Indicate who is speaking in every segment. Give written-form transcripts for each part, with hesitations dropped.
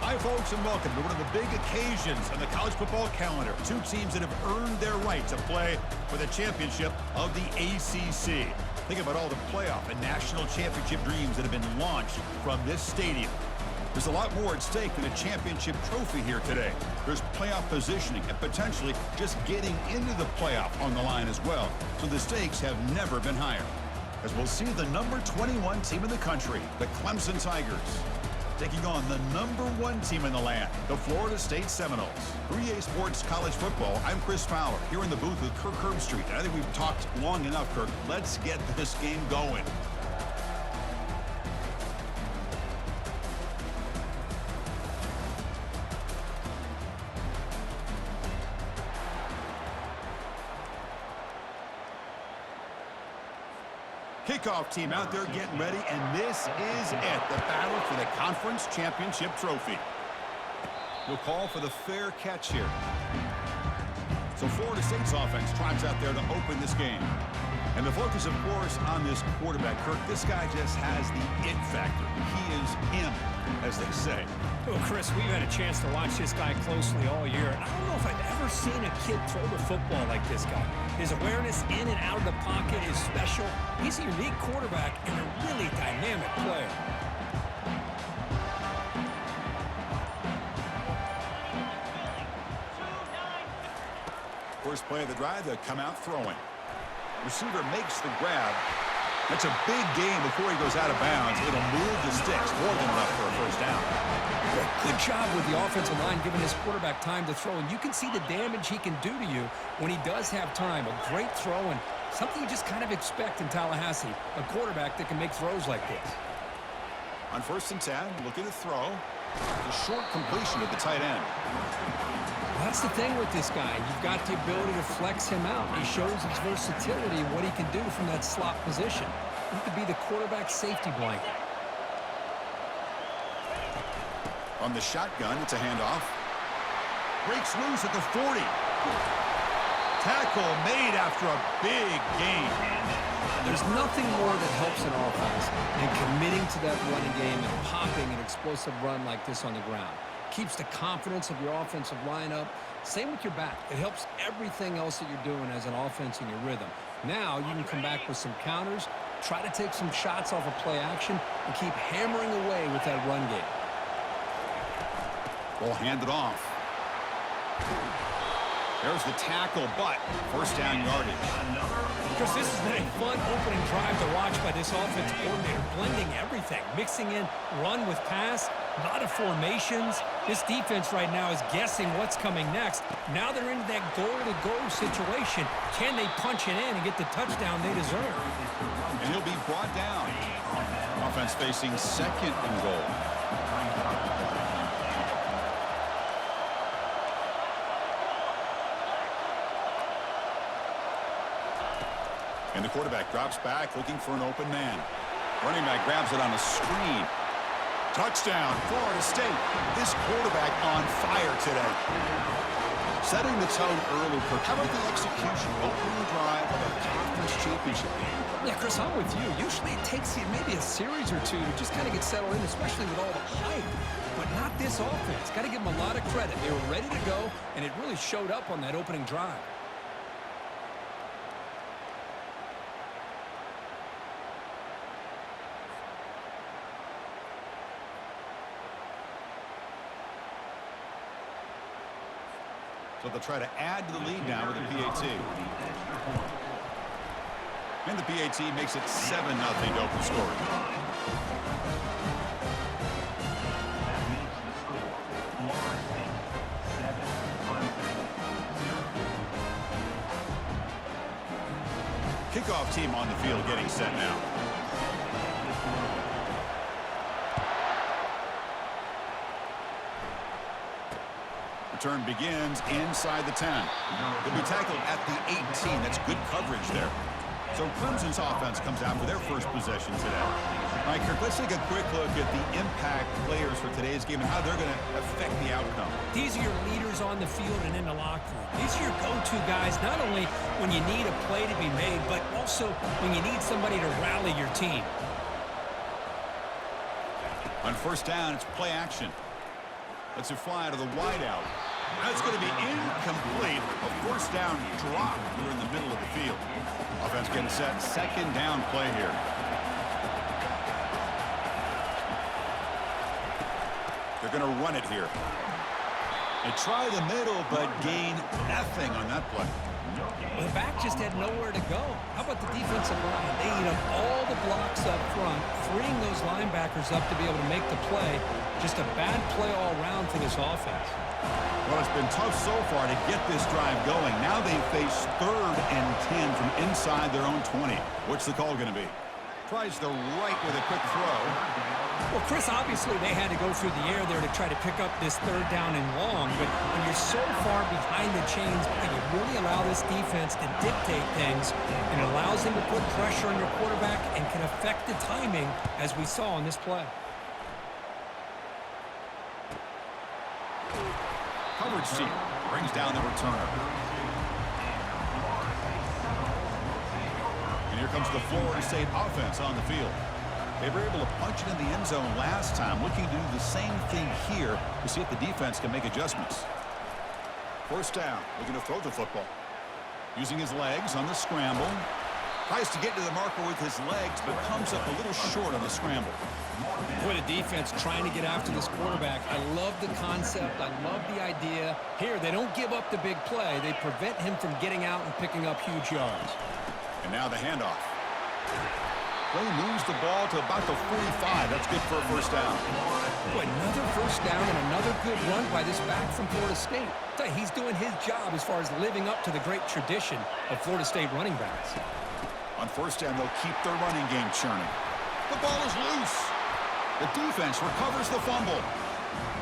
Speaker 1: Hi, folks, and welcome to one of the big occasions on the college football calendar. Two teams that have earned their right to play for the championship of the ACC. Think about all the playoff and national championship dreams that have been launched from this stadium. There's a lot more at stake than a championship trophy here today. There's playoff positioning and potentially just getting into the playoff on the line as well. So the stakes have never been higher. As we'll see the number 21 team in the country, the Clemson Tigers, taking on the number 1 team in the land, the Florida State Seminoles. 3A Sports College Football, I'm Chris Fowler, here in the booth with Kirk Herbstreit. And I think we've talked long enough, Kirk. Let's get this game going. Kickoff team out there getting ready, and this is it, the battle for the conference championship trophy. We'll call for the fair catch here. So Florida State's offense trots out there to open this game. And the focus, of course, on this quarterback, Kirk. This guy just has the it factor. He is him, as they say.
Speaker 2: Well, Chris, we've had a chance to watch this guy closely all year, and I don't know if I've ever seen a kid throw the football like this guy. His awareness in and out of the pocket is special. He's a unique quarterback and a really dynamic player.
Speaker 1: First play of the drive, they'll come out throwing. Receiver makes the grab. That's a big gain before he goes out of bounds. It'll move the sticks more than enough for a first down.
Speaker 2: Good job with the offensive line giving his quarterback time to throw, and you can see the damage he can do to you when he does have time. A great throw and something you just kind of expect in Tallahassee, a quarterback that can make throws like this.
Speaker 1: On 1st and 10, looking to throw. A short completion to the tight end.
Speaker 2: That's the thing with this guy. You've got the ability to flex him out. He shows his versatility, what he can do from that slot position. He could be the quarterback safety blanket.
Speaker 1: On the shotgun, it's a handoff. Breaks loose at the 40. Tackle made after a big gain.
Speaker 2: There's nothing more that helps an offense than committing to that running game and popping an explosive run like this on the ground. Keeps the confidence of your offensive lineup. Same with your back. It helps everything else that you're doing as an offense in your rhythm. Now you can come back with some counters, try to take some shots off of play action, and keep hammering away with that run game.
Speaker 1: Ball handed off. There's the tackle, but first down yardage.
Speaker 2: Chris, this has been a fun opening drive to watch by this offense coordinator, blending everything, mixing in run with pass, a lot of formations. This defense right now is guessing what's coming next. Now they're into that goal-to-go situation. Can they punch it in and get the touchdown they deserve?
Speaker 1: And he'll be brought down. Offense facing 2nd and goal. And the quarterback drops back, looking for an open man. Running back grabs it on a screen. Touchdown, Florida State. This quarterback on fire today. Setting the tone early, Kirk. How about the execution? Opening drive of a conference championship game.
Speaker 2: Yeah, Chris, I'm with you. Usually it takes you maybe a series or two to just kind of get settled in, especially with all the hype. But not this offense. Got to give them a lot of credit. They were ready to go, and it really showed up on that opening drive.
Speaker 1: So they'll try to add to the lead now with the PAT. And the PAT makes it 7-0 to open scoring. Kickoff team on the field getting set now. Return begins inside the 10. They'll be tackled at the 18. That's good coverage there. So Clemson's offense comes out for their first possession today. All right, Kirk, let's take a quick look at the impact players for today's game and how they're going to affect the outcome.
Speaker 2: These are your leaders on the field and in the locker room. These are your go-to guys, not only when you need a play to be made, but also when you need somebody to rally your team.
Speaker 1: On 1st down, it's play action. Let's it fly to the wideout. That's going to be incomplete. A first down drop here in the middle of the field. Offense getting set. Second down play here. They're going to run it here. They try the middle, but gain nothing on that play.
Speaker 2: The back just had nowhere to go. How about the defensive line? They eat up all the blocks up front, freeing those linebackers up to be able to make the play. Just a bad play all around for this offense.
Speaker 1: Well, it's been tough so far to get this drive going. Now they face 3rd and 10 from inside their own 20. What's the call going to be? Tries the right with a quick throw.
Speaker 2: Well, Chris, obviously they had to go through the air there to try to pick up this 3rd down and long, but when you're so far behind the chains, you really allow this defense to dictate things, and it allows them to put pressure on your quarterback and can affect the timing, as we saw on this play.
Speaker 1: Coverage team brings down the returner. And here comes the Florida State offense on the field. They were able to punch it in the end zone last time, looking to do the same thing here to see if the defense can make adjustments. First down, looking to throw the football. Using his legs on the scramble. Tries to get to the marker with his legs, but comes up a little short on the scramble.
Speaker 2: Boy, the defense trying to get after this quarterback. I love the concept. I love the idea. Here, they don't give up the big play. They prevent him from getting out and picking up huge yards.
Speaker 1: And now the handoff. Play moves the ball to about the 45. That's good for a first down.
Speaker 2: Boy, another first down and another good run by this back from Florida State. He's doing his job as far as living up to the great tradition of Florida State running backs.
Speaker 1: On first down, they'll keep their running game churning. The ball is loose. The defense recovers the fumble.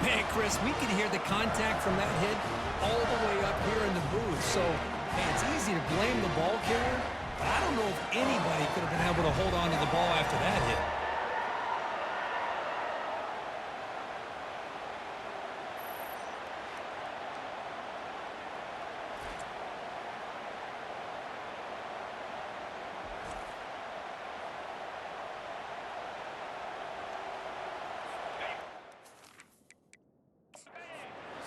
Speaker 2: Man, Chris, we can hear the contact from that hit all the way up here in the booth. So, man, it's easy to blame the ball carrier, but I don't know if anybody could have been able to hold on to the ball after that hit.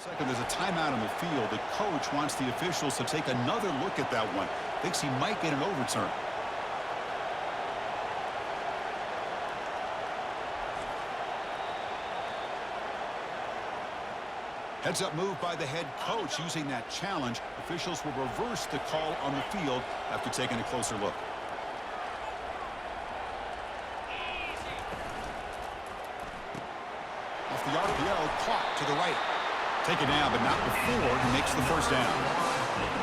Speaker 1: Second, there's a timeout on the field. The coach wants the officials to take another look at that one. Thinks he might get an overturn. Heads up move by the head coach using that challenge. Officials will reverse the call on the field after taking a closer look. Off the RPO, caught to the right. Take it down, but not before he makes the first down.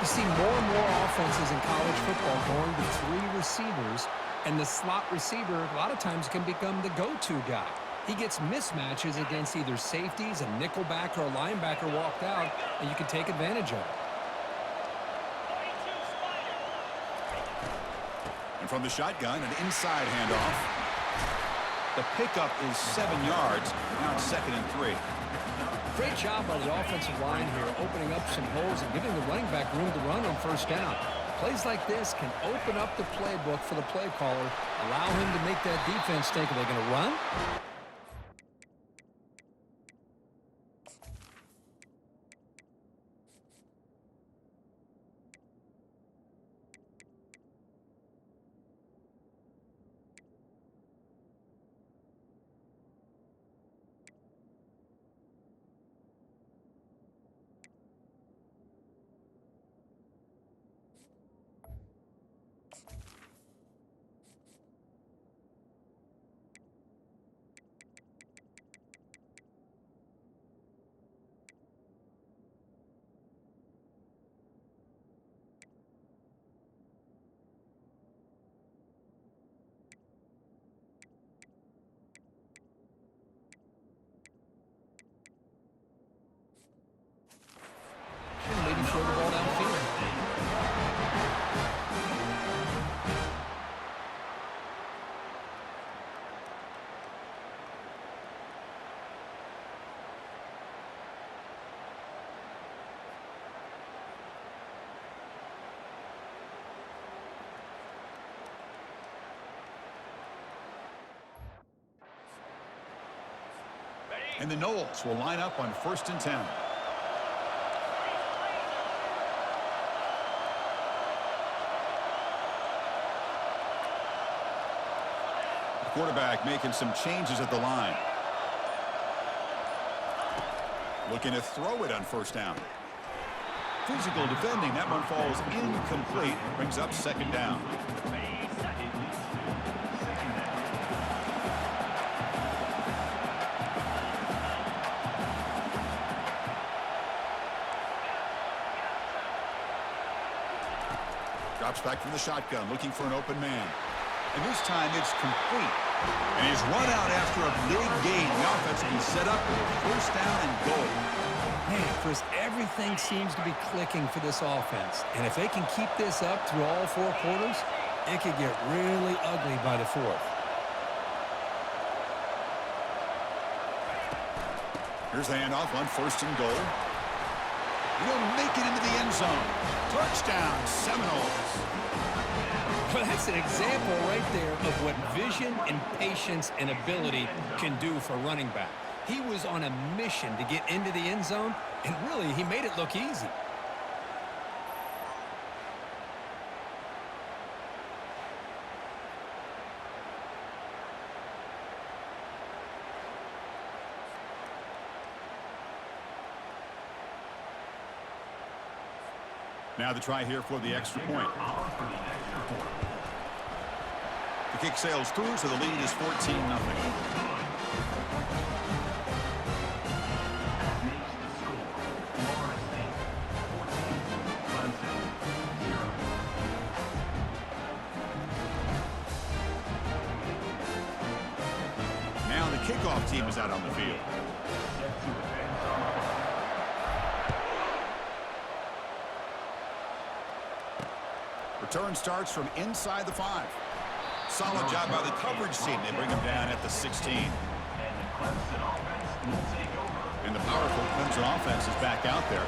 Speaker 2: You see more and more offenses in college football going to 3 receivers, and the slot receiver a lot of times can become the go-to guy. He gets mismatches against either safeties, a nickelback, or a linebacker walked out, and you can take advantage of it.
Speaker 1: And from the shotgun, an inside handoff. The pickup is 7 yards. Now it's 2nd and 3.
Speaker 2: Great job by the offensive line here, opening up some holes and giving the running back room to run on first down. Plays like this can open up the playbook for the play caller, allow him to make that defense think, are they going to run?
Speaker 1: And the Noles will line up on 1st and 10. The quarterback making some changes at the line. Looking to throw it on 1st down. Physical defending. That one falls incomplete. Brings up 2nd down. Drops back from the shotgun, looking for an open man. And this time it's complete. And he's run out after a big gain. The offense will be set up with 1st down and goal.
Speaker 2: Man, Chris, everything seems to be clicking for this offense. And if they can keep this up through all 4 quarters, it could get really ugly by the 4th.
Speaker 1: Here's the handoff on 1st and goal. He'll make it into the end zone. Touchdown, Seminoles.
Speaker 2: Well, that's an example right there of what vision and patience and ability can do for running back. He was on a mission to get into the end zone, and really, he made it look easy.
Speaker 1: Now the try here for the extra point. The kick sails through, so the lead is 14-0. Now the kickoff team is out on the field. Return starts from inside the 5. Solid job by the coverage team. They bring him down at the 16. And the powerful Clemson offense is back out there.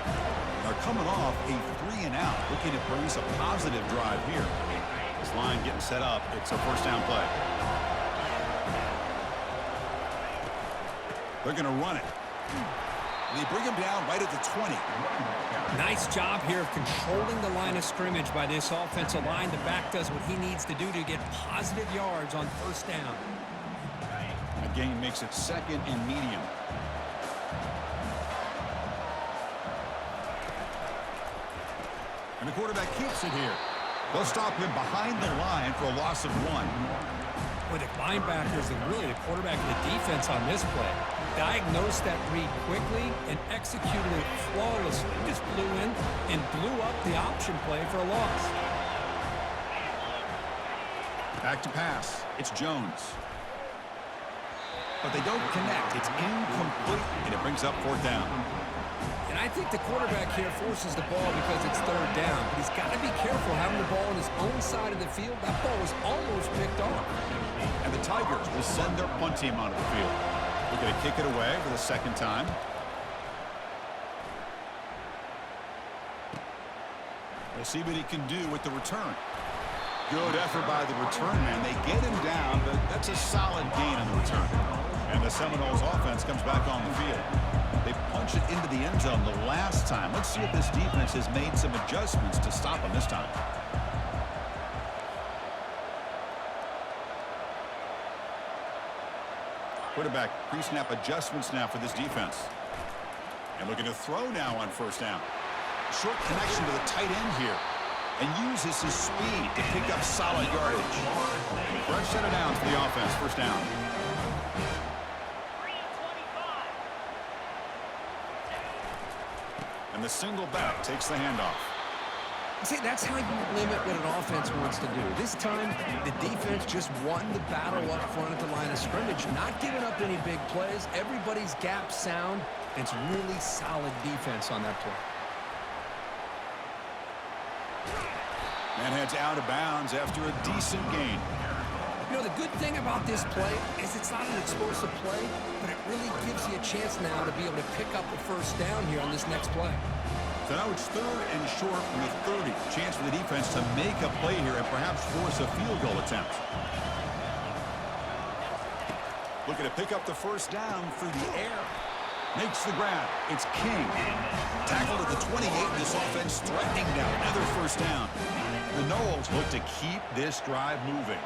Speaker 1: They're coming off a 3-and-out, looking to produce a positive drive here. This line getting set up. It's a 1st down play. They're going to run it. They bring him down right at the 20.
Speaker 2: Nice job here of controlling the line of scrimmage by this offensive line. The back does what he needs to do to get positive yards on 1st down.
Speaker 1: That gain makes it 2nd and medium. And the quarterback keeps it here. They'll stop him behind the line for a loss of 1.
Speaker 2: With the linebackers and really the quarterback and the defense on this play, diagnosed that read quickly and executed it flawlessly. Just flew in and blew up the option play for a loss.
Speaker 1: Back to pass. It's Jones. But they don't connect. It's incomplete, and it brings up 4th down.
Speaker 2: And I think the quarterback here forces the ball because it's 3rd down. But he's got to be careful having the ball on his own side of the field. That ball was almost picked off.
Speaker 1: And the Tigers will send their punt team onto the field. Looking to kick it away for the 2nd time. We'll see what he can do with the return. Good effort by the return man. They get him down, but that's a solid gain on the return. And the Seminoles offense comes back on the field. They punch it into the end zone the last time. Let's see if this defense has made some adjustments to stop them this time. Quarterback pre-snap adjustments now for this defense. And looking to throw now on 1st down. Short connection to the tight end here. And uses his speed to pick up solid yardage. Fresh set of downs for the offense. 1st down. And the single back takes the handoff.
Speaker 2: See, that's how you limit what an offense wants to do. This time, the defense just won the battle up front at the line of scrimmage, not giving up any big plays. Everybody's gap sound. It's really solid defense on that play.
Speaker 1: Man heads out of bounds after a decent gain.
Speaker 2: You know, the good thing about this play is it's not an explosive play, but it really gives you a chance now to be able to pick up the 1st down here on this next play.
Speaker 1: So now it's 3rd and short from the 30. Chance for the defense to make a play here and perhaps force a field goal attempt. Looking to pick up the 1st down through the air. Makes the grab. It's King. Tackled at the 28, and this offense threatening now. Another first down. The Noles look to keep this drive moving.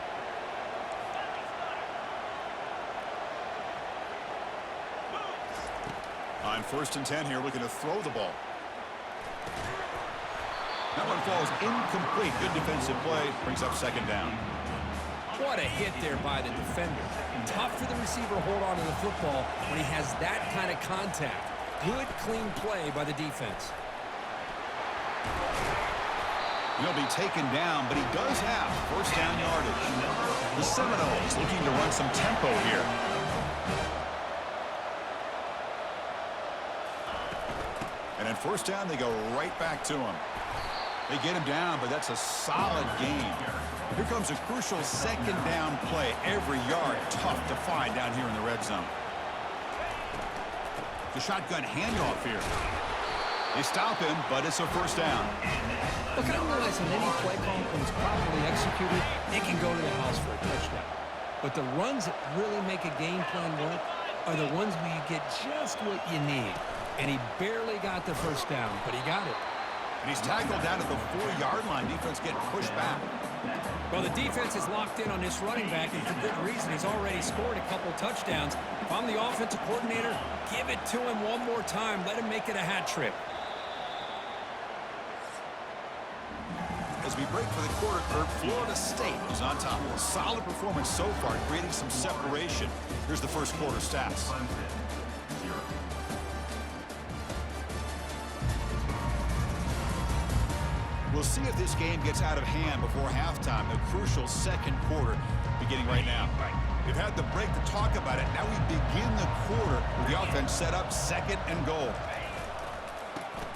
Speaker 1: On 1st and 10 here, looking to throw the ball. That one falls incomplete. Good defensive play. Brings up 2nd down.
Speaker 2: What a hit there by the defender. Tough for the receiver to hold on to the football when he has that kind of contact. Good, clean play by the defense.
Speaker 1: He'll be taken down, but he does have first down yardage. The Seminoles looking to run some tempo here. And at first down, they go right back to him. They get him down, but that's a solid gain. Here comes a crucial 2nd down play. Every yard tough to find down here in the red zone. The shotgun handoff here. They stop him, but it's a first down.
Speaker 2: Look, I realize in any play call, when it's properly executed, it can go to the house for a touchdown. But the runs that really make a game plan work are the ones where you get just what you need. And he barely got the first down, but he got it.
Speaker 1: And he's tackled down at the 4-yard line. Defense getting pushed back.
Speaker 2: Well, the defense is locked in on this running back, and for good reason. He's already scored a couple touchdowns. If I'm the offensive coordinator, give it to him one more time. Let him make it a hat trick.
Speaker 1: As we break for the quarter, Kurt, Florida State is on top. Solid performance so far, creating some separation. Here's the first quarter stats. We'll see if this game gets out of hand before halftime. The crucial 2nd quarter beginning right now. We've had the break to talk about it. Now we begin the quarter with the offense set up 2nd and goal.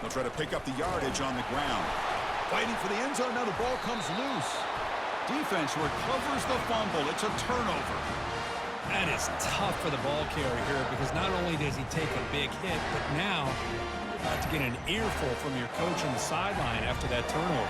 Speaker 1: They'll try to pick up the yardage on the ground. Fighting for the end zone. Now the ball comes loose. Defense recovers the fumble. It's a turnover.
Speaker 2: That is tough for the ball carrier here because not only does he take a big hit, but now you're about to get an earful from your coach on the sideline after that turnover.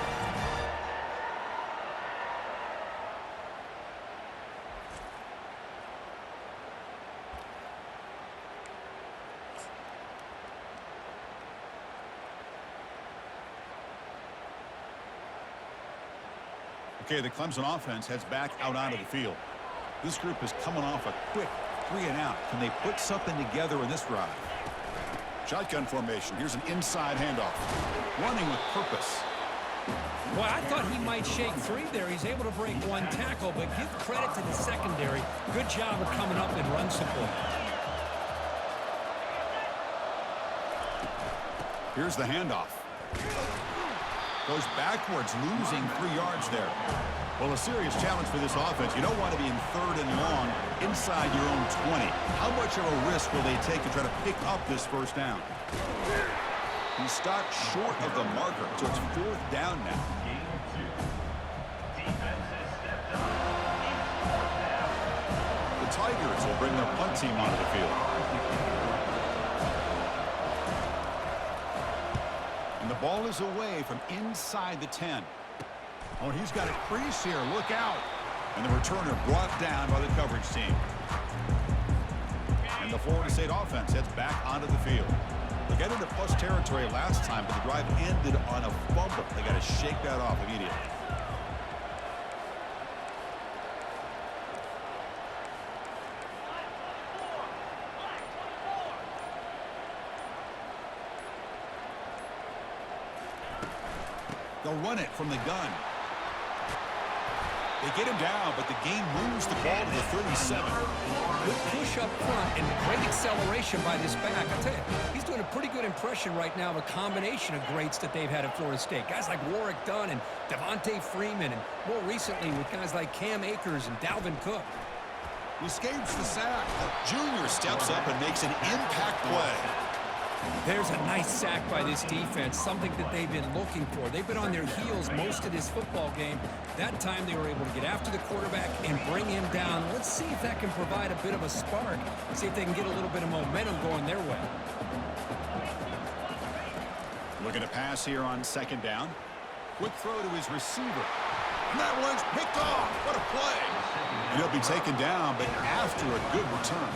Speaker 1: Okay, the Clemson offense heads back out onto the field. This group is coming off a quick 3-and-out. Can they put something together in this drive? Shotgun formation. Here's an inside handoff. Running with purpose.
Speaker 2: Well, I thought he might shake free there. He's able to break one tackle, but give credit to the secondary. Good job of coming up and run support.
Speaker 1: Here's the handoff. Goes backwards, losing 3 yards there. Well, a serious challenge for this offense. You don't want to be in 3rd and long inside your own 20. How much of a risk will they take to try to pick up this first down? He stopped short of the marker, so it's 4th down now. The Tigers will bring their punt team onto the field. And the ball is away from inside the 10. Oh, he's got a crease here. Look out. And the returner brought down by the coverage team. And the Florida State offense heads back onto the field. They got into plus territory last time, but the drive ended on a fumble. They got to shake that off immediately. They'll run it from the gun. They get him down, but the game moves the ball to the 37.
Speaker 2: Good push up front and great acceleration by this back. I'll tell you, he's doing a pretty good impression right now of a combination of greats that they've had at Florida State. Guys like Warrick Dunn and Devontae Freeman, and more recently with guys like Cam Akers and Dalvin Cook.
Speaker 1: He escapes the sack. Junior steps up and makes an impact play.
Speaker 2: There's a nice sack by this defense, something that they've been looking for. They've been on their heels most of this football game. That time they were able to get after the quarterback and bring him down. Let's see if that can provide a bit of a spark. See if they can get a little bit of momentum going their way.
Speaker 1: Looking to pass here on 2nd down. Quick throw to his receiver. And that one's picked off. What a play. And he'll be taken down, but after a good return.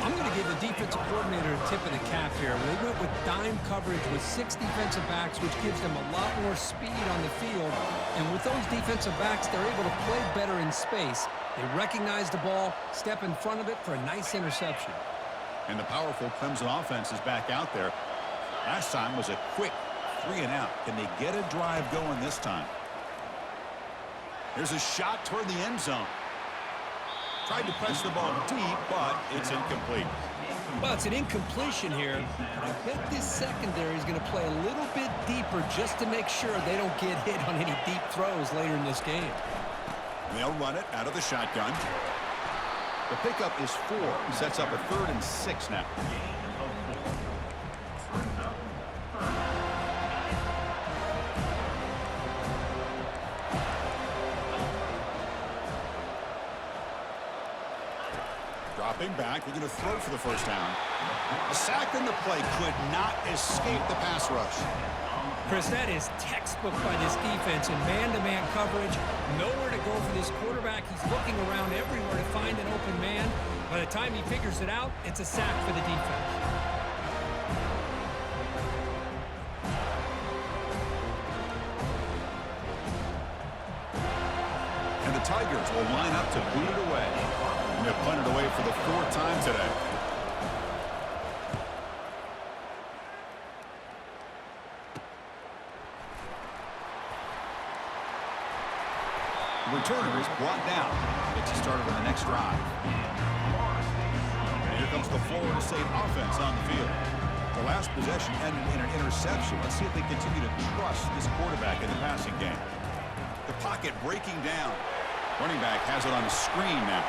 Speaker 2: I'm going to give the defensive coordinator a tip of the cap here. They went with dime coverage with 6 defensive backs, which gives them a lot more speed on the field. And with those defensive backs, they're able to play better in space. They recognize the ball, step in front of it for a nice interception.
Speaker 1: And the powerful Clemson offense is back out there. Last time was a quick 3-and-out. Can they get a drive going this time? There's a shot toward the end zone. Tried to press the ball deep, but it's incomplete.
Speaker 2: Well, it's an incompletion here. I bet this secondary is going to play a little bit deeper just to make sure they don't get hit on any deep throws later in this game.
Speaker 1: They'll run it out of the shotgun. The pickup is 4. Sets up a 3rd and 6 now. Dropping back, they're going to throw for the first down. A sack in the play could not escape the pass rush.
Speaker 2: Chris, that is textbook by this defense in man-to-man coverage. Nowhere to go for this quarterback. He's looking around everywhere to find an open man. By the time he figures it out, it's a sack for the defense.
Speaker 1: And the Tigers will line up to boot it away. And they're punted away for the 4th time today. The returner is brought down. Gets you started on the next drive. And here comes the Florida State offense on the field. The last possession ended in an interception. Let's see if they continue to trust this quarterback in the passing game. The pocket breaking down. Running back has it on the screen now.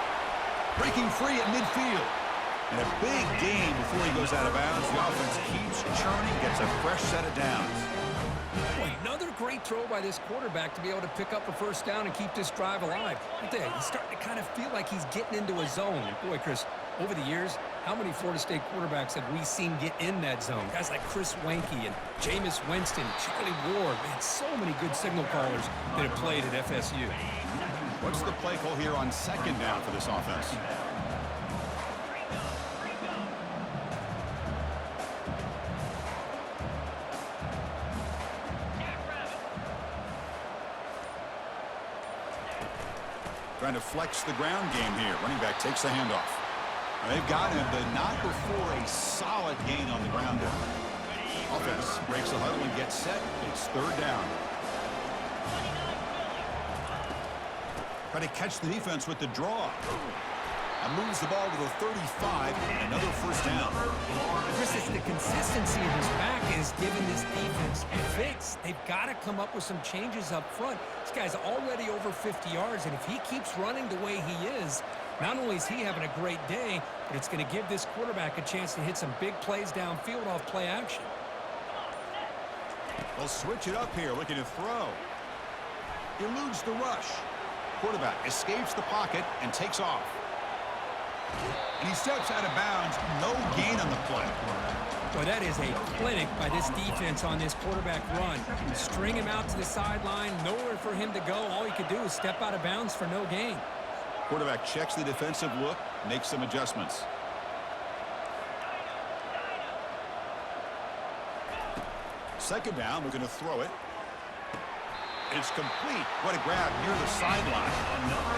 Speaker 1: Breaking free at midfield. And a big gain before he goes out of bounds. The offense keeps churning, gets a fresh set of downs.
Speaker 2: Boy, another great throw by this quarterback to be able to pick up a first down and keep this drive alive. He's starting to kind of feel like he's getting into a zone. And boy, Chris, over the years, how many Florida State quarterbacks have we seen get in that zone? Guys like Chris Weinke and Jameis Winston, Charlie Ward. Man, so many good signal callers that have played at FSU.
Speaker 1: What's the play call here on 2nd down for this offense? Trying to flex the ground game here. Running back takes the handoff. They've got him, but not before a solid gain on the ground there. Offense breaks the huddle and gets set. It's 3rd down. Try to catch the defense with the draw. And moves the ball to the 35. And another first down.
Speaker 2: Chris, it's the consistency of his back is giving this defense fits. They've got to come up with some changes up front. This guy's already over 50 yards, and if he keeps running the way he is, not only is he having a great day, but it's going to give this quarterback a chance to hit some big plays downfield off play action.
Speaker 1: They'll switch it up here, looking to throw. Eludes the rush. Quarterback escapes the pocket and takes off. And he steps out of bounds. No gain on the play.
Speaker 2: Boy, that is a clinic by this defense on this quarterback run. String him out to the sideline, nowhere for him to go. All he could do is step out of bounds for no gain.
Speaker 1: Quarterback checks the defensive look, makes some adjustments. Second down, we're going to throw it. It's complete. What a grab near the sideline.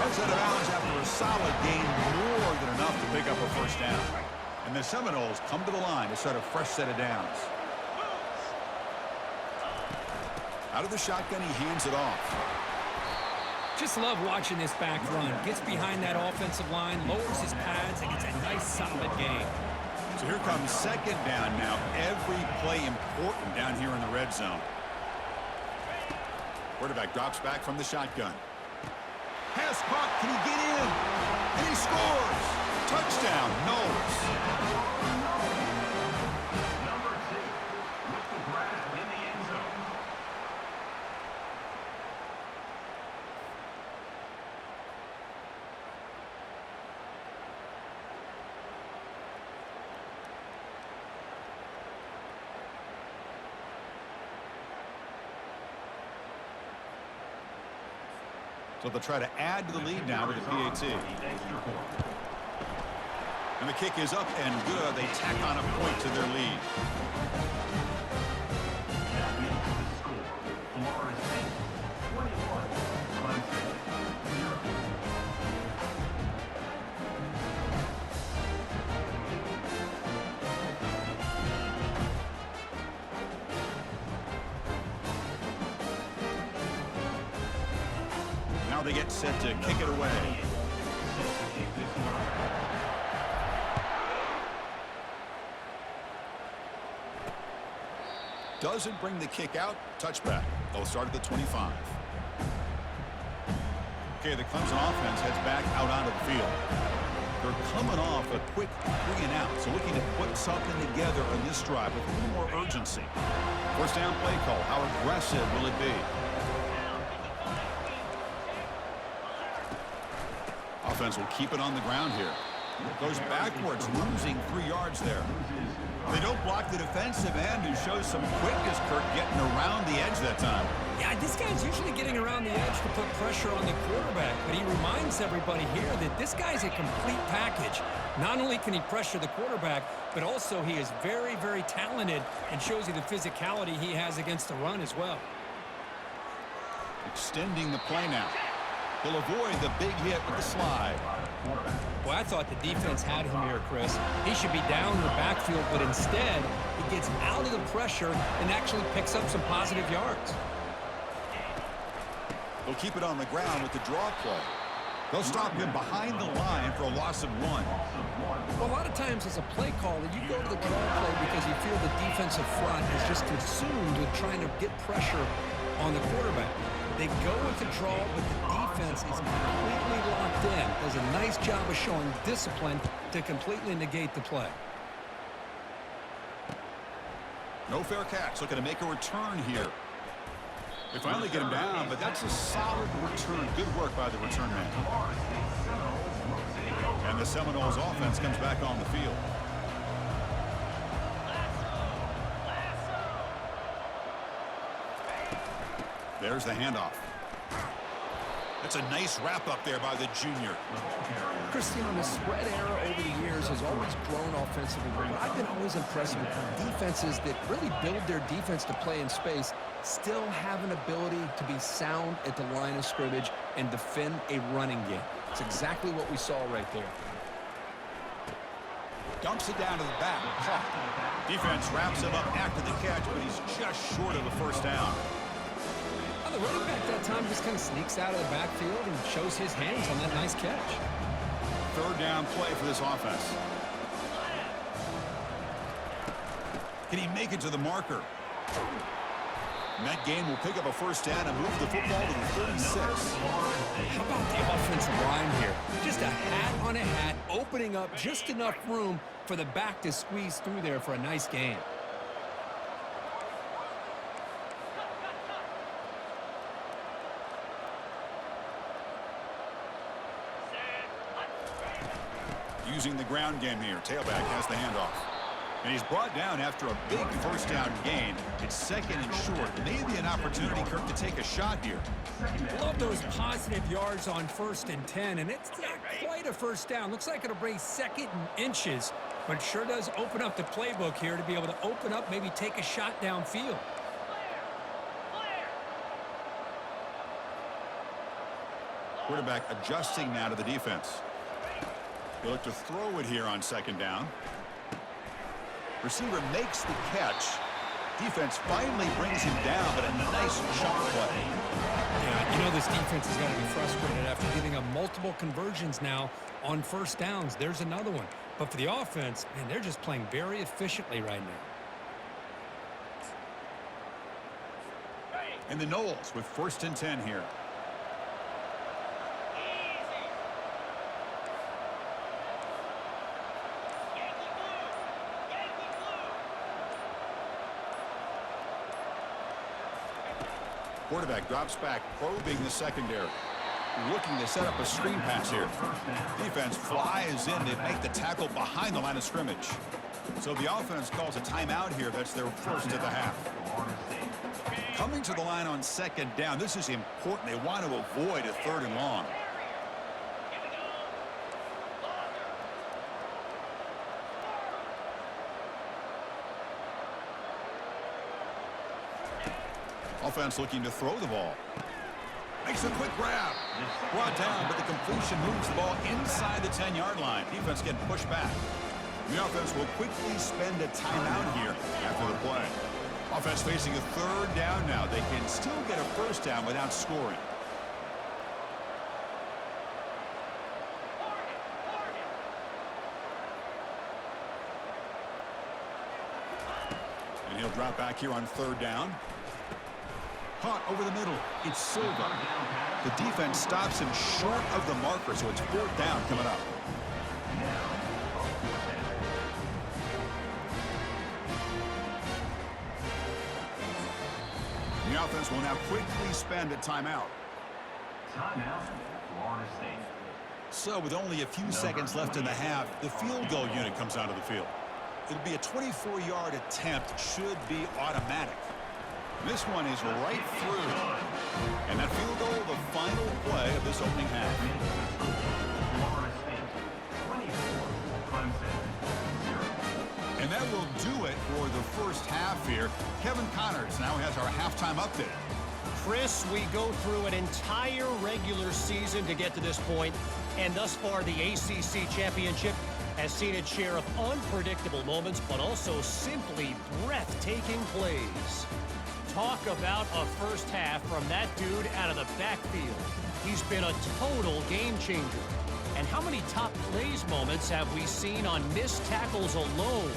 Speaker 1: Heads out of bounds after a solid gain, more than enough to pick up a first down. And the Seminoles come to the line to start a fresh set of downs. Out of the shotgun, he hands it off.
Speaker 2: Just love watching this back run. Gets behind that offensive line, lowers his pads, and gets a nice solid gain.
Speaker 1: So here comes 2nd down now. Every play important down here in the red zone. Quarterback drops back from the shotgun. Pass caught. Can he get in? And he scores. Touchdown, Knowles.
Speaker 3: Number 6 with the grab in the end zone.
Speaker 1: So they'll try to add to the lead now with the PAT. And And the kick is up and good. They tack on a point to their lead. Now they get set to kick it away. Doesn't bring the kick out. Touchback. They'll start at the 25. Okay, the Clemson offense heads back out onto the field. They're coming off a quick 3 and out, so looking to put something together on this drive with a little more urgency. First down play call. How aggressive will it be? Offense will keep it on the ground here. Goes backwards, losing 3 yards there. They don't block the defensive end, who shows some quickness, Kirk, getting around the edge that time.
Speaker 2: Yeah, this guy's usually getting around the edge to put pressure on the quarterback, but he reminds everybody here that this guy's a complete package. Not only can he pressure the quarterback, but also he is very, very talented and shows you the physicality he has against the run as well.
Speaker 1: Extending the play now. He'll avoid the big hit with the slide.
Speaker 2: Boy, I thought the defense had him here, Chris. He should be down in the backfield, but instead, he gets out of the pressure and actually picks up some positive yards.
Speaker 1: They'll keep it on the ground with the draw play. They'll stop him behind the line for a loss of 1.
Speaker 2: Well, a lot of times as a play caller, you go to the draw play because you feel the defensive front is just consumed with trying to get pressure on the quarterback. They go with the draw, but the defense is completely locked in. Does a nice job of showing discipline to completely negate the play.
Speaker 1: No fair catch. Looking to make a return here. They finally get him down, but that's a solid return. Good work by the return man. And the Seminoles offense comes back on the field. There's the handoff. That's a nice wrap up there by the junior.
Speaker 2: Christian, the spread era over the years has always grown offensively, but I've been always impressed with defenses that really build their defense to play in space, still have an ability to be sound at the line of scrimmage and defend a running game. It's exactly what we saw right there.
Speaker 1: Dumps it down to the back. Defense wraps him up after the catch, but he's just short of the first down.
Speaker 2: The running back that time just kind of sneaks out of the backfield and shows his hands on that nice catch.
Speaker 1: Third down play for this offense. Can he make it to the marker? And that game will pick up a first down and move the football to the 36.
Speaker 2: How about the offensive line here? Just a hat on a hat, opening up just enough room for the back to squeeze through there for a nice gain.
Speaker 1: Using the ground game here. Tailback has the handoff. And he's brought down after a big first down gain. It's second and short. Maybe an opportunity, Kirk, to take a shot here.
Speaker 2: Love those positive yards on 1st and 10, and it's not quite a first down. Looks like it'll bring 2nd and inches, but sure does open up the playbook here to be able to open up, maybe take a shot downfield.
Speaker 1: Quarterback adjusting now to the defense. They look to throw it here on 2nd down. Receiver makes the catch. Defense finally brings him down, but a nice chunk play.
Speaker 2: Yeah, you know this defense has got to be frustrated after giving up multiple conversions now on 1st downs. There's another one. But for the offense, man, they're just playing very efficiently right now.
Speaker 1: And the Noles with 1st and 10 here. Quarterback drops back, probing the secondary. Looking to set up a screen pass here. Defense flies in to make the tackle behind the line of scrimmage. So the offense calls a timeout here. That's their first of the half. Coming to the line on 2nd down. This is important. They want to avoid a 3rd and long. Offense looking to throw the ball. Makes a quick grab. Brought down, but the completion moves the ball inside the 10-yard line. Defense getting pushed back. The offense will quickly spend a timeout here after the play. Offense facing a third down now. They can still get a first down without scoring. And he'll drop back here on third down. Caught over the middle. It's Silva. The defense stops him short of the marker, so it's fourth down coming up. The offense will now quickly spend a timeout.
Speaker 3: Timeout, Florida State.
Speaker 1: So with only a few seconds left in the half, the field goal unit comes out of the field. It'll be a 24-yard attempt, should be automatic. This one is right through. And that field goal, the final play of this opening half.
Speaker 3: Florida State, 24, Clemson, 0.
Speaker 1: And that will do it for the first half here. Kevin Connors now has our halftime update.
Speaker 4: Chris, we go through an entire regular season to get to this point, and thus far the ACC Championship has seen its share of unpredictable moments, but also simply breathtaking plays. Talk about a first half from that dude out of the backfield. He's been a total game changer. And how many top plays moments have we seen on missed tackles alone?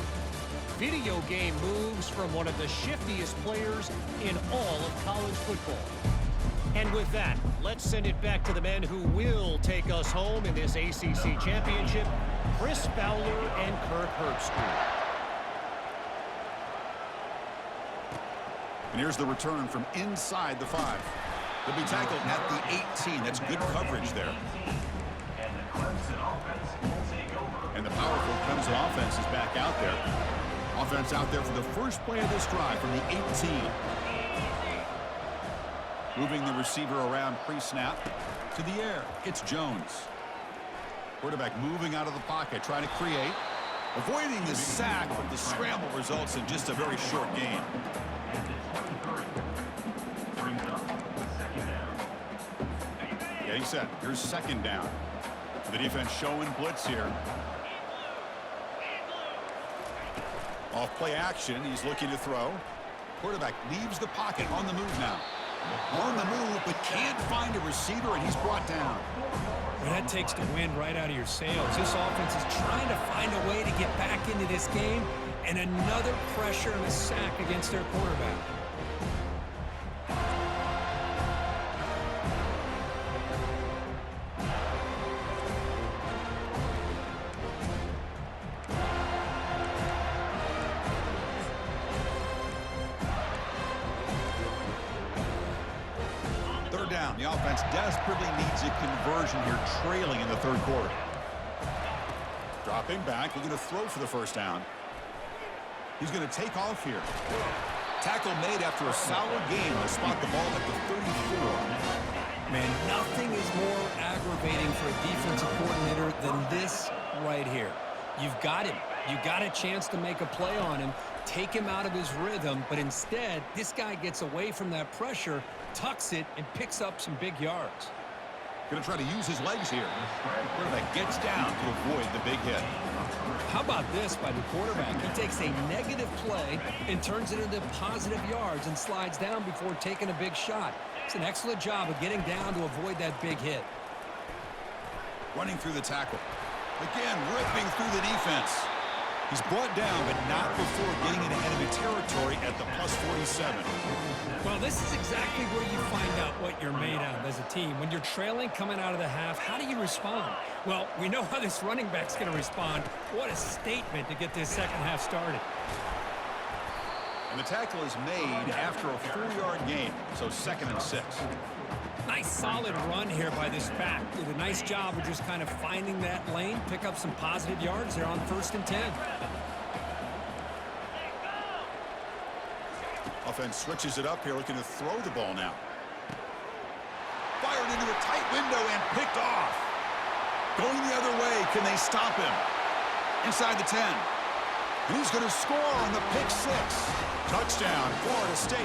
Speaker 4: Video game moves from one of the shiftiest players in all of college football. And with that, let's send it back to the men who will take us home in this ACC championship, Chris Fowler and Kirk Herbstreit.
Speaker 1: And here's the return from inside the 5. They'll be tackled at the 18. That's good coverage there.
Speaker 3: And the Clemson offense will take over.
Speaker 1: And the powerful Clemson offense is back out there. Offense out there for the first play of this drive from the 18. Moving the receiver around pre-snap to the air. It's Jones. Quarterback moving out of the pocket, trying to create. Avoiding the sack, but the scramble results in just a very short gain.
Speaker 3: And the 23 brings up second down.
Speaker 1: Getting set. Here's second down. The defense showing blitz here. Off play action. He's looking to throw. Quarterback leaves the pocket on the move now. On the move, but can't find a receiver, and he's brought down.
Speaker 2: Well, that takes the wind right out of your sails. This offense is trying to find a way to get back into this game, and another pressure and a sack against their quarterback.
Speaker 1: Third down. The offense desperately needs a conversion here, trailing in the third quarter. Dropping back, looking to throw for the first down. He's going to take off here. Tackle made after a solid game to spot the ball at the 34.
Speaker 2: Man, nothing is more aggravating for a defensive coordinator than this right here. You've got him. You got a chance to make a play on him, take him out of his rhythm, but instead, this guy gets away from that pressure, tucks it, and picks up some big yards.
Speaker 1: Going to try to use his legs here. Quarterback gets down to avoid the big hit.
Speaker 2: How about this by the quarterback? He takes a negative play and turns it into positive yards and slides down before taking a big shot. It's an excellent job of getting down to avoid that big hit.
Speaker 1: Running through the tackle. Again, ripping through the defense. He's brought down, but not before getting into enemy territory at the plus 47.
Speaker 2: Well, this is exactly where you find out what you're made of as a team. When you're trailing coming out of the half, how do you respond? Well, we know how this running back's going to respond. What a statement to get this second half started.
Speaker 1: And the tackle is made after a 4-yard gain, so 2nd and 6.
Speaker 2: Nice solid run here by this back. Did a nice job of just kind of finding that lane, pick up some positive yards there on 1st and 10.
Speaker 1: Offense switches it up here, looking to throw the ball now. Fired into a tight window and picked off. Going the other way, can they stop him? Inside the 10. And he's going to score on the pick 6. Touchdown, Florida State.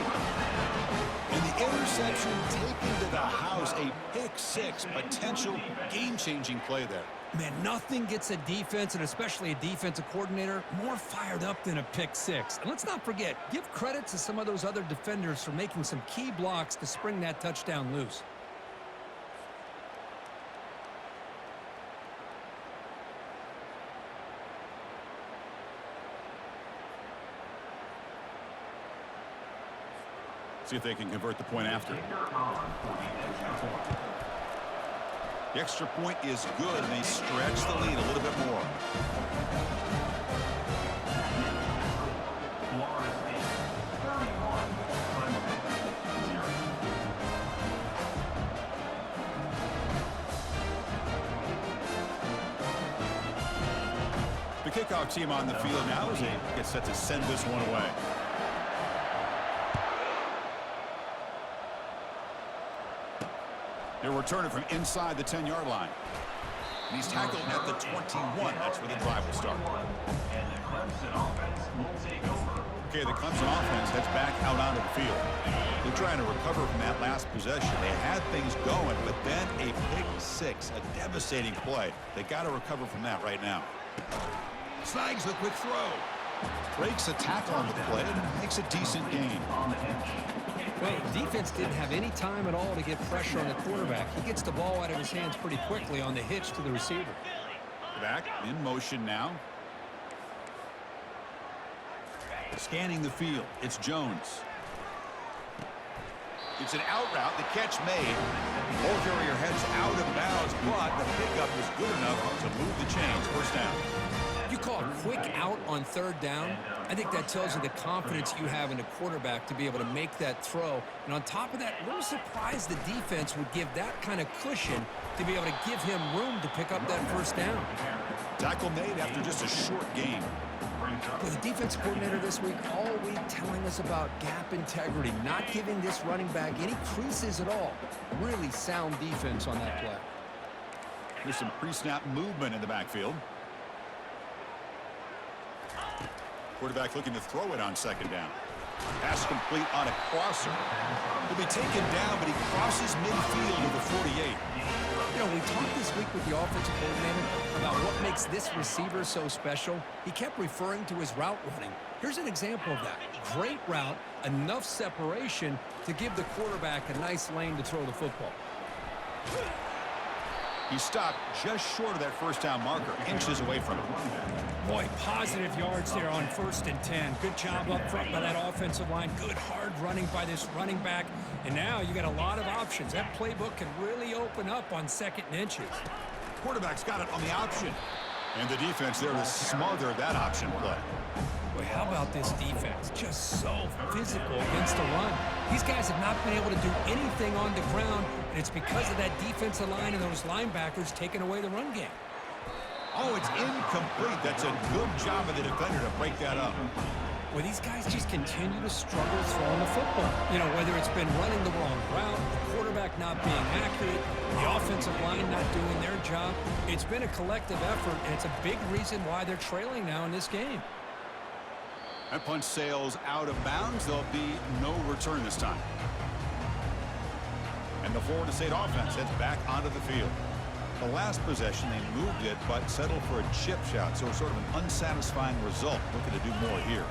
Speaker 5: And the interception taken to the house, a pick-6, potential game-changing play there.
Speaker 2: Man, nothing gets a defense, and especially a defensive coordinator, more fired up than a pick-6. And let's not forget, give credit to some of those other defenders for making some key blocks to spring that touchdown loose.
Speaker 1: See if they can convert the point after. The extra point is good, and they stretch the lead a little bit more.
Speaker 3: Florida State 31, Clemson 0.
Speaker 1: The kickoff team on the field now as they get set to send this one away. They'll return it from inside the 10-yard line. And he's tackled at the 21. That's where the drive will start.
Speaker 3: And the Clemson offense will take over.
Speaker 1: Okay, the Clemson offense heads back out onto the field. They're trying to recover from that last possession. They had things going, but then a pick-6, a devastating play. They got to recover from that right now. Snags the quick throw.
Speaker 5: Breaks a tackle on the play and makes a decent gain.
Speaker 2: Well, defense didn't have any time at all to get pressure on the quarterback. He gets the ball out of his hands pretty quickly on the hitch to the receiver.
Speaker 1: Back in motion now. Scanning the field. It's Jones. It's an out route. The catch made. Ball carrier heads out of bounds, but the pickup was good enough to move the chains. First down.
Speaker 2: You call a quick out on third down. I think that tells you the confidence you have in the quarterback to be able to make that throw. And on top of that, a little surprised the defense would give that kind of cushion to be able to give him room to pick up that first down.
Speaker 1: Tackle made after just a short gain.
Speaker 2: But the defense coordinator this week all week telling us about gap integrity, not giving this running back any creases at all. Really sound defense on that play.
Speaker 1: There's some pre-snap movement in the backfield. Quarterback looking to throw it on second down. Pass complete on a crosser. He'll be taken down, but he crosses midfield to the 48.
Speaker 2: You know, we talked this week with the offensive coordinator about what makes this receiver so special. He kept referring to his route running. Here's an example of that. Great route, enough separation to give the quarterback a nice lane to throw the football.
Speaker 1: He stopped just short of that first down marker, inches away from it.
Speaker 2: Boy, positive yards there on 1st and 10. Good job up front by that offensive line. Good hard running by this running back. And now you got a lot of options. That playbook can really open up on 2nd and inches.
Speaker 1: Quarterback's got it on the option. And the defense there to smother that option play.
Speaker 2: Boy, how about this defense? Just so physical against the run. These guys have not been able to do anything on the ground, and it's because of that defensive line and those linebackers taking away the run game.
Speaker 1: Oh, it's incomplete. That's a good job of the defender to break that up.
Speaker 2: Well, these guys just continue to struggle throwing the football. You know, whether it's been running the wrong route, the quarterback not being accurate, the offensive line not doing their job. It's been a collective effort, and it's a big reason why they're trailing now in this game.
Speaker 1: That punch sails out of bounds. There'll be no return this time. And the Florida State offense heads back onto the field. The last possession, they moved it, but settled for a chip shot, so sort of an unsatisfying result. Looking to do more here.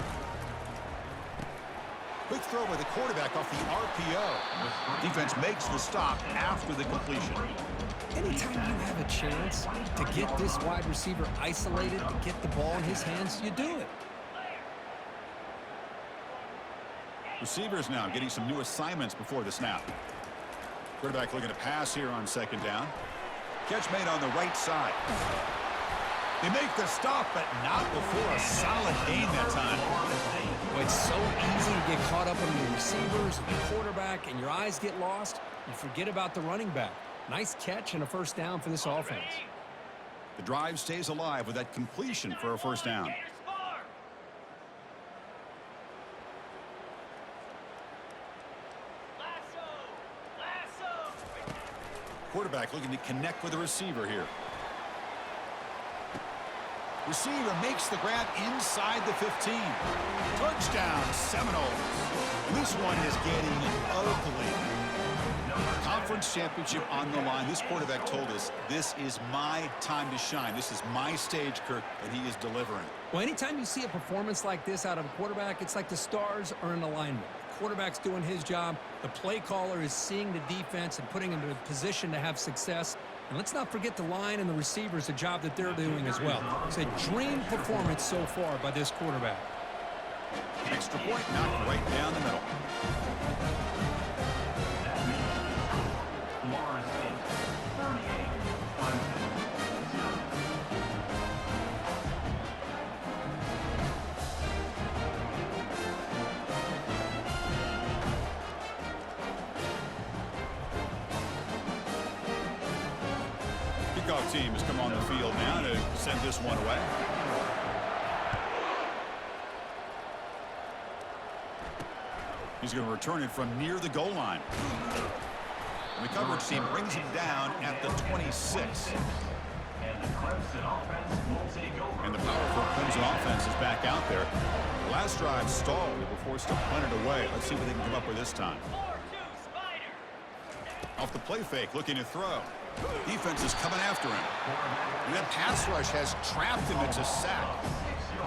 Speaker 1: Quick throw by the quarterback off the RPO. Defense makes the stop after the completion.
Speaker 2: Anytime you have a chance to get this wide receiver isolated, to get the ball in his hands, you do it.
Speaker 1: Receivers now getting some new assignments before the snap. Quarterback looking to pass here on second down. Catch made on the right side. They make the stop, but not before a solid gain that time.
Speaker 2: Well, it's so easy to get caught up on the receivers and the quarterback, and your eyes get lost. You forget about the running back. Nice catch and a first down for this offense.
Speaker 1: The drive stays alive with that completion for a first down. Quarterback looking to connect with the receiver here.
Speaker 5: Receiver makes the grab inside the 15. Touchdown, Seminoles. And this one is getting ugly. Conference championship on the line. This quarterback told us, this is my time to shine. This is my stage, Kirk, and he is delivering.
Speaker 2: Well, anytime you see a performance like this out of a quarterback, it's like the stars are in alignment. The quarterback's doing his job. The play caller is seeing the defense and putting him in a position to have success. And let's not forget the line and the receivers, the job that they're doing as well. It's a dream performance so far by this quarterback.
Speaker 5: Extra point knocked right down the middle.
Speaker 3: Florida State 38, Clemson 0.
Speaker 5: Kickoff team has come on the field now to send this one away. He's going to return it from near the goal line. And the coverage team brings him down at the 26.
Speaker 3: And the Clemson offense will take over.
Speaker 5: And the powerful Clemson offense is back out there. The last drive stalled. They were forced to punt it away. Let's see what they can come up with this time. Off the play fake, looking to throw. Defense is coming after him. And that pass rush has trapped him. It's a sack.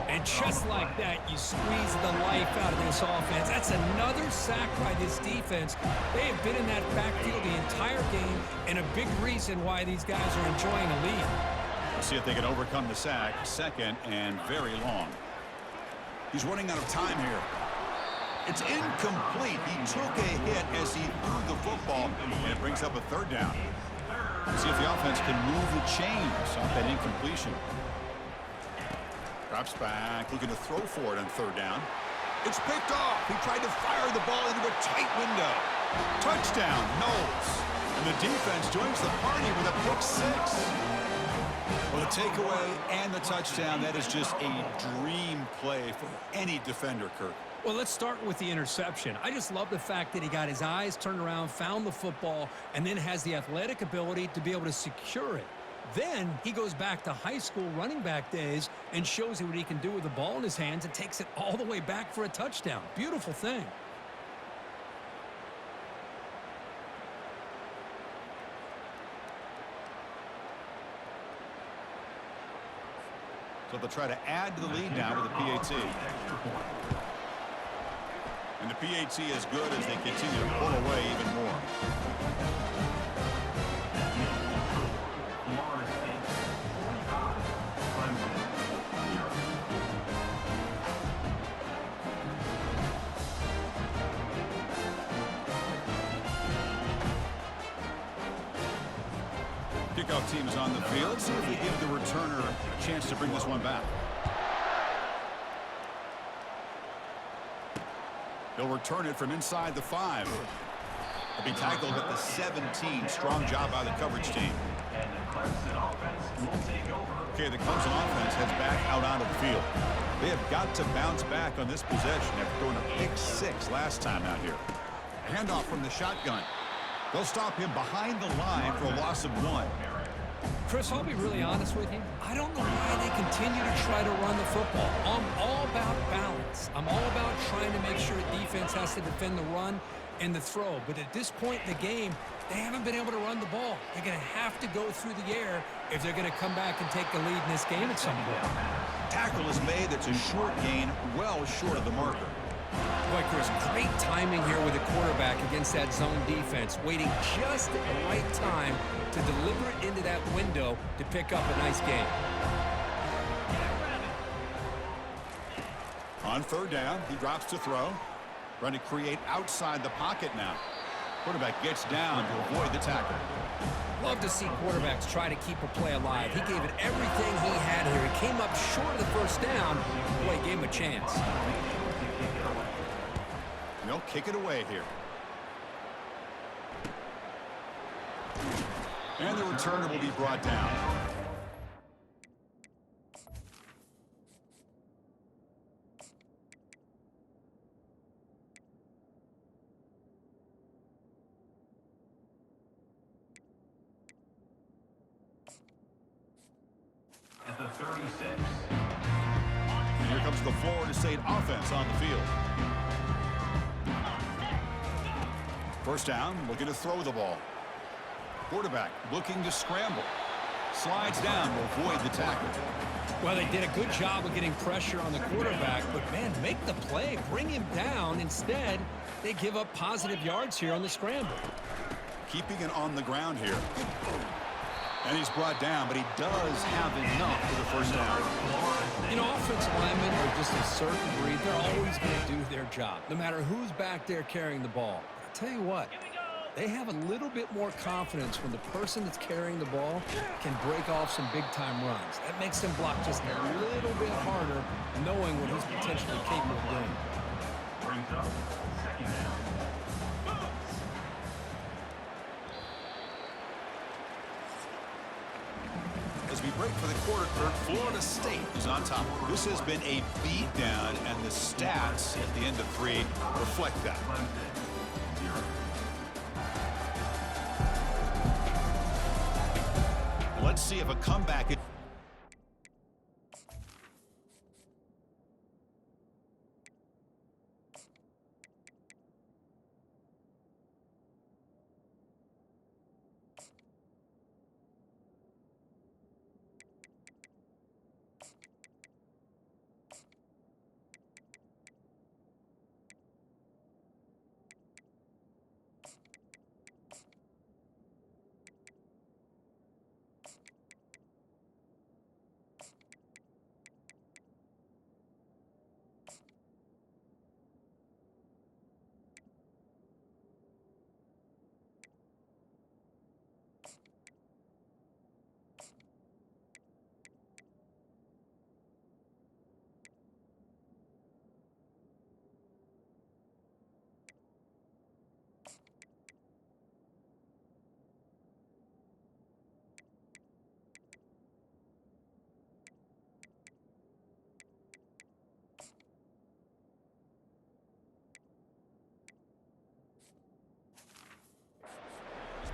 Speaker 2: And just like that, you squeeze the life out of this offense. That's another sack by this defense. They have been in that backfield the entire game, and a big reason why these guys are enjoying a lead.
Speaker 5: Let's see if they can overcome the sack. Second and very long. He's running out of time here. It's incomplete. He took a hit as he threw the football, and it brings up a third down. Let's see if the offense can move the chains off that incompletion. Drops back, looking to throw for it on third down. It's picked off. He tried to fire the ball into a tight window. Touchdown, Knowles. And the defense joins the party with a pick six. Well, the takeaway and the touchdown, that is just a dream play for any defender, Kirk.
Speaker 2: Well, let's start with the interception. I just love the fact that he got his eyes turned around, found the football, and then has the athletic ability to be able to secure it. Then he goes back to high school running back days and shows you what he can do with the ball in his hands and takes it all the way back for a touchdown. Beautiful thing.
Speaker 5: So they'll try to add to the lead now with the PAT. And the PAT is good as they continue to pull away even more.
Speaker 3: Florida State 45, Clemson 0.
Speaker 5: Kickoff team is on the field. See if they give the returner a chance to bring this one back. They'll return it from inside the 5. They'll be tackled at the 17. Strong job by the coverage team.
Speaker 3: And the Clemson offense will take over.
Speaker 5: Okay, the Clemson offense heads back out onto the field. They have got to bounce back on this possession after throwing a pick 6 last time out here. A handoff from the shotgun. They'll stop him behind the line for a loss of 1.
Speaker 2: Chris, I'll be really honest with you. I don't know why they continue to try to run the football. I'm all about balance. I'm all about trying to make sure defense has to defend the run and the throw. But at this point in the game, they haven't been able to run the ball. They're going to have to go through the air if they're going to come back and take the lead in this game at some point.
Speaker 5: Tackle is made. That's a short gain, well short of the marker.
Speaker 2: Boy, Chris, great timing here with the quarterback against that zone defense, waiting just at the right time to deliver it into that window to pick up a nice game.
Speaker 5: On third down, he drops to throw. Trying to create outside the pocket now. Quarterback gets down to avoid the tackle.
Speaker 2: Love to see quarterbacks try to keep a play alive. He gave it everything he had here. He came up short of the first down. Boy, he gave him a chance.
Speaker 5: They'll kick it away here. And the returner will be brought down.
Speaker 3: At the 36,
Speaker 1: It's the Florida State offense on the field. First down, looking to throw the ball. Quarterback looking to scramble. Slides down to avoid the tackle.
Speaker 2: Well, they did a good job of getting pressure on the quarterback, but, man, make the play. Bring him down. Instead, they give up positive yards here on the scramble.
Speaker 1: Keeping it on the ground here. And he's brought down, but he does have enough for the first down.
Speaker 2: You know, offensive linemen are just a certain breed. They're always going to do their job, no matter who's back there carrying the ball. But I tell you what, they have a little bit more confidence when the person that's carrying the ball can break off some big-time runs. That makes them block just a little bit harder, knowing what he's potentially capable of doing.
Speaker 3: Brings up second down.
Speaker 1: As we break for the quarter, Kirk, Florida State is on top. This has been a beatdown, and the stats at the end of 3 reflect that.
Speaker 3: Clemson, 0.
Speaker 1: Let's see if a comeback...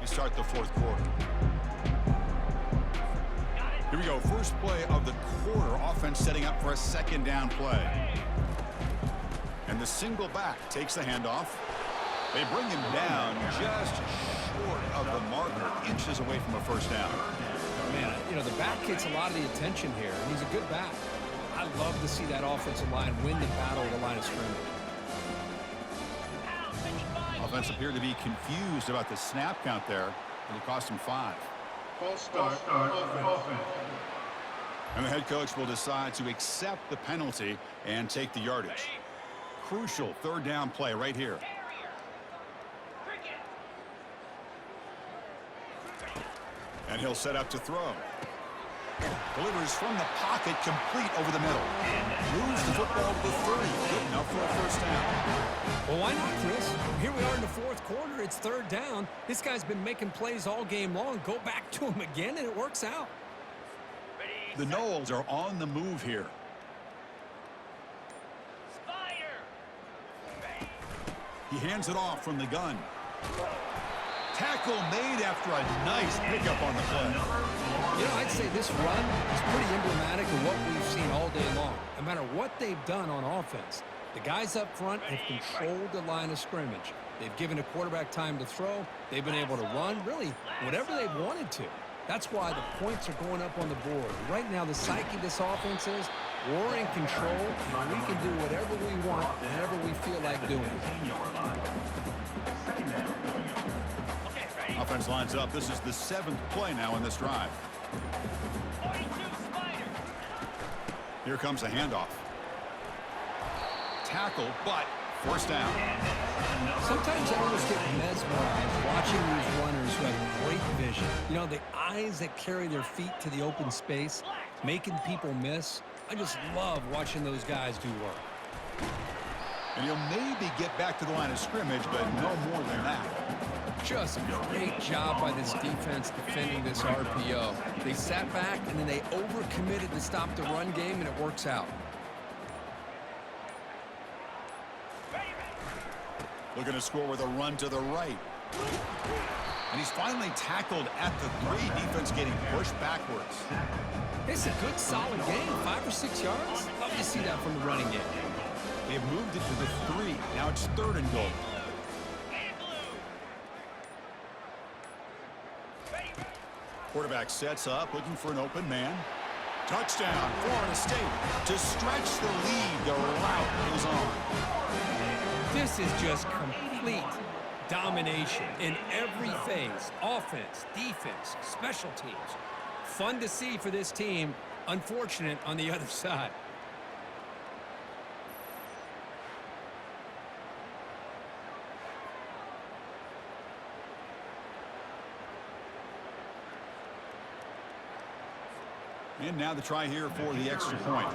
Speaker 1: We start the fourth quarter. Here we go. First play of the quarter. Offense setting up for a second down play. And the single back takes the handoff. They bring him down just short of the marker, inches away from a first down.
Speaker 2: Man, you know, the back gets a lot of the attention here, and he's a good back. I love to see that offensive line win the battle of the line of scrimmage.
Speaker 1: Offense appeared to be confused about the snap count there, and it cost him 5.
Speaker 3: False start offense.
Speaker 1: And the head coach will decide to accept the penalty and take the yardage. Crucial third down play right here. And he'll set up to throw. Delivers from the pocket, complete over the middle. Moves the football to the 30. Good enough for a first down.
Speaker 2: Well, why not, Chris? Here we are in the fourth quarter. It's third down. This guy's been making plays all game long. Go back to him again, and it works out.
Speaker 1: The Noles are on the move here. He hands it off from the gun. Tackle made after a nice pickup on the play.
Speaker 2: You know, I'd say this run is pretty emblematic of what we've seen all day long. No matter what they've done on offense, the guys up front have controlled the line of scrimmage. They've given the quarterback time to throw. They've been able to run, really, whatever they've wanted to. That's why the points are going up on the board. Right now, the psyche of this offense is we're in control, and we can do whatever we want, whenever we feel like doing it.
Speaker 1: Offense lines up. This is the 7th play now in this drive. Here comes a handoff. Tackle, but first down.
Speaker 2: Sometimes I almost get mesmerized watching these runners who have great vision. You know, the eyes that carry their feet to the open space, making people miss. I just love watching those guys do work.
Speaker 1: And he'll maybe get back to the line of scrimmage, but no more than that.
Speaker 2: Just a great job by this defense defending this RPO. They sat back, and then they overcommitted to stop the run game, and it works out.
Speaker 1: Looking to score with a run to the right.
Speaker 5: And he's finally tackled at the 3. Defense getting pushed backwards.
Speaker 2: It's a good, solid game. 5 or 6 yards. Love to see that from the running game.
Speaker 5: They've moved it to the 3. Now it's 3rd and goal. Quarterback sets up, looking for an open man. Touchdown, Florida State. To stretch the lead, the route is on.
Speaker 2: This is just complete domination in every phase. Offense, defense, special teams. Fun to see for this team. Unfortunate on the other side.
Speaker 5: And now the try here for the extra point.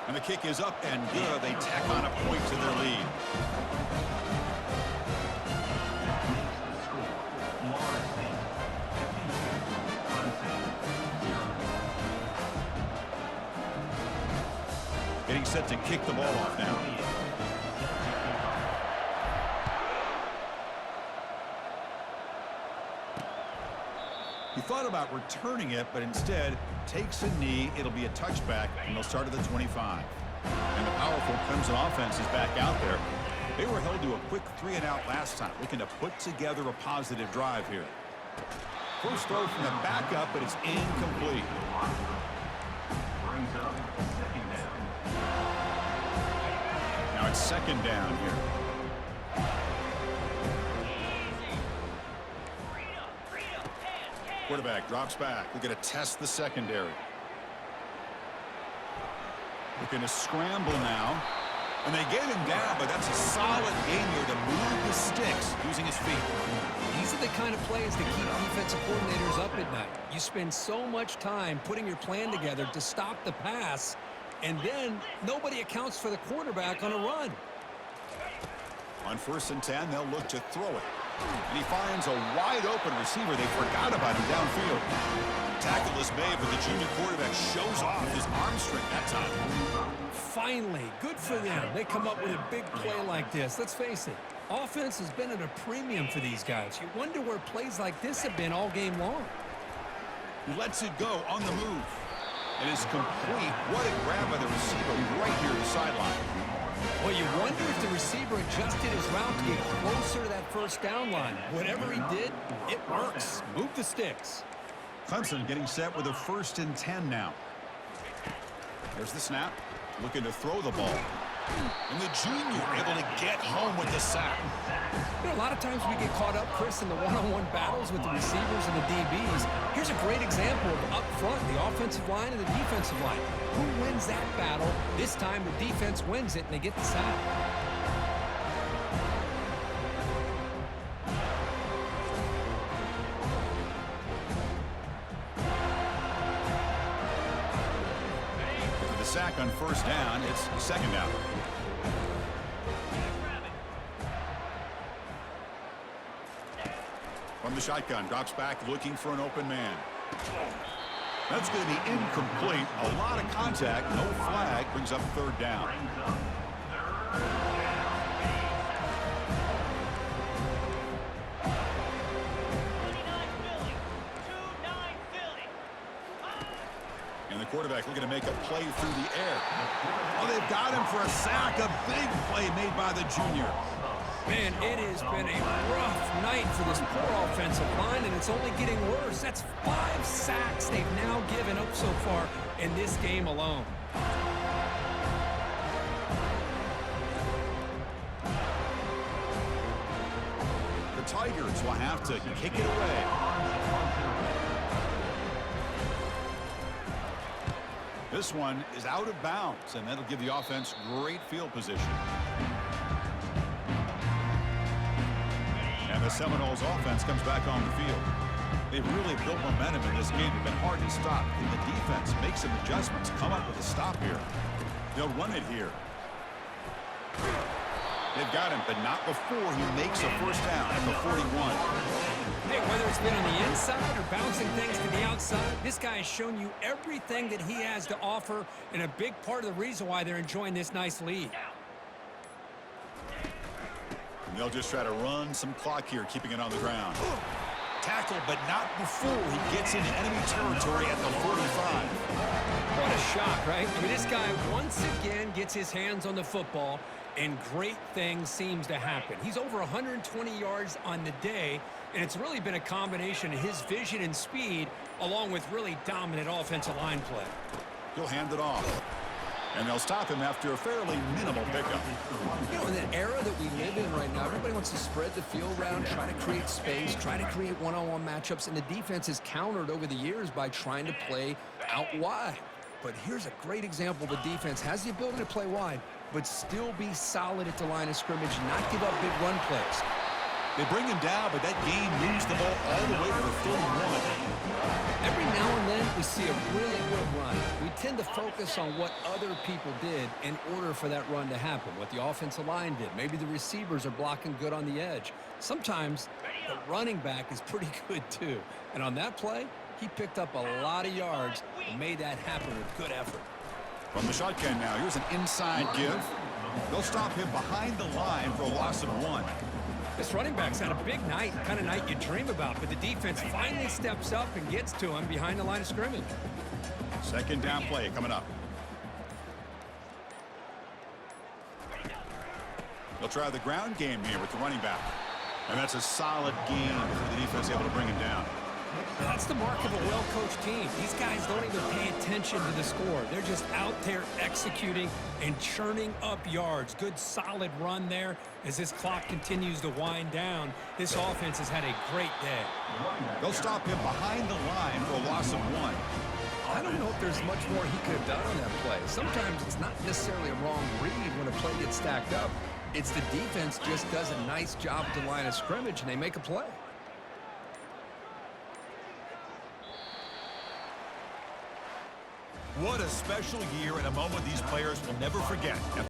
Speaker 5: And the kick is up and good. They tack on a point to their lead. Getting set to kick the ball off now. He thought about returning it, but instead takes a knee. It'll be a touchback, and they'll start at the 25. And the powerful Clemson offense is back out there. They were held to a quick 3-and-out last time, looking to put together a positive drive here. First throw from the backup, but it's incomplete.
Speaker 3: Brings up 2nd down.
Speaker 5: Now it's 2nd down here. Quarterback drops back. We're going to test the secondary. Looking to scramble now. And they get him down, but that's a solid game here to move the sticks using his feet.
Speaker 2: These are the kind of plays that keep defensive coordinators up at night. You spend so much time putting your plan together to stop the pass, and then nobody accounts for the quarterback on a run.
Speaker 5: On 1st and 10, they'll look to throw it. And he finds a wide-open receiver. They forgot about him downfield. Tackle is made, but the junior quarterback shows off his arm strength that time.
Speaker 2: Finally, good for them. They come up with a big play like this. Let's face it, offense has been at a premium for these guys. You wonder where plays like this have been all game long.
Speaker 5: He lets it go on the move. It is complete. What a grab by the receiver right near the sideline.
Speaker 2: Well, you wonder if the receiver adjusted his route to get closer to that 1st down line. Whatever he did, it works. Move the sticks.
Speaker 5: Clemson getting set with a 1st and 10 now. There's the snap. Looking to throw the ball. And the junior able to get home with the sack.
Speaker 2: You know, a lot of times we get caught up, Chris, in the one-on-one battles with the receivers and the DBs. Here's a great example of up front, the offensive line and the defensive line. Who wins that battle? This time the defense wins it and they get the sack.
Speaker 5: The sack on 1st down. It's 2nd down. From the shotgun, drops back looking for an open man. That's going to be incomplete. A lot of contact, no flag, brings up 3rd down.
Speaker 3: Brings up 3rd down.
Speaker 5: And the quarterback looking to make a play through the air. Oh, they've got him for a sack. A big play made by the junior.
Speaker 2: Man, it has been a rough night for this poor offensive line, and it's only getting worse. That's 5 sacks they've now given up so far in this game alone.
Speaker 5: The Tigers will have to kick it away. This one is out of bounds, and that'll give the offense great field position. And the Seminoles offense comes back on the field. They've really built momentum in this game. It's been hard to stop. And the defense makes some adjustments, come up with a stop here. They'll run it here. They've got him, but not before he makes a 1st down at the 41.
Speaker 2: Hey, whether it's been on the inside or bouncing things to the outside, this guy has shown you everything that he has to offer, and a big part of the reason why they're enjoying this nice lead.
Speaker 5: And they'll just try to run some clock here, keeping it on the ground. Tackled, but not before he gets into enemy territory at the 45.
Speaker 2: What a shock, right? I mean, this guy once again gets his hands on the football, and great things seems to happen. He's over 120 yards on the day, and it's really been a combination of his vision and speed, along with really dominant offensive line play.
Speaker 5: He'll hand it off. And they'll stop him after a fairly minimal pickup.
Speaker 2: You know, in the era that we live in right now, everybody wants to spread the field around, try to create space, try to create one-on-one matchups, and the defense has countered over the years by trying to play out wide. But here's a great example. The defense has the ability to play wide, but still be solid at the line of scrimmage, not give up big run plays.
Speaker 5: They bring him down, but that game moves the ball all the way to the 31.
Speaker 2: Every now and then, we see a really good run. We tend to focus on what other people did in order for that run to happen, what the offensive line did. Maybe the receivers are blocking good on the edge. Sometimes the running back is pretty good, too. And on that play, he picked up a lot of yards and made that happen with good effort.
Speaker 5: From the shotgun now, here's an inside give. They'll stop him behind the line for a loss of 1.
Speaker 2: This running back's had a big night, the kind of night you dream about, but the defense finally steps up and gets to him behind the line of scrimmage.
Speaker 5: Second down play coming up. They'll try the ground game here with the running back. And that's a solid game for the defense able to bring him down.
Speaker 2: That's the mark of a well-coached team. These guys don't even pay attention to the score. They're just out there executing and churning up yards. Good, solid run there as this clock continues to wind down. This offense has had a great day.
Speaker 5: They'll stop him behind the line for a loss of 1.
Speaker 2: I don't know if there's much more he could have done on that play. Sometimes it's not necessarily a wrong read when a play gets stacked up. It's the defense just does a nice job at the line of scrimmage, and they make a play.
Speaker 1: What a special year and a moment these players will never forget.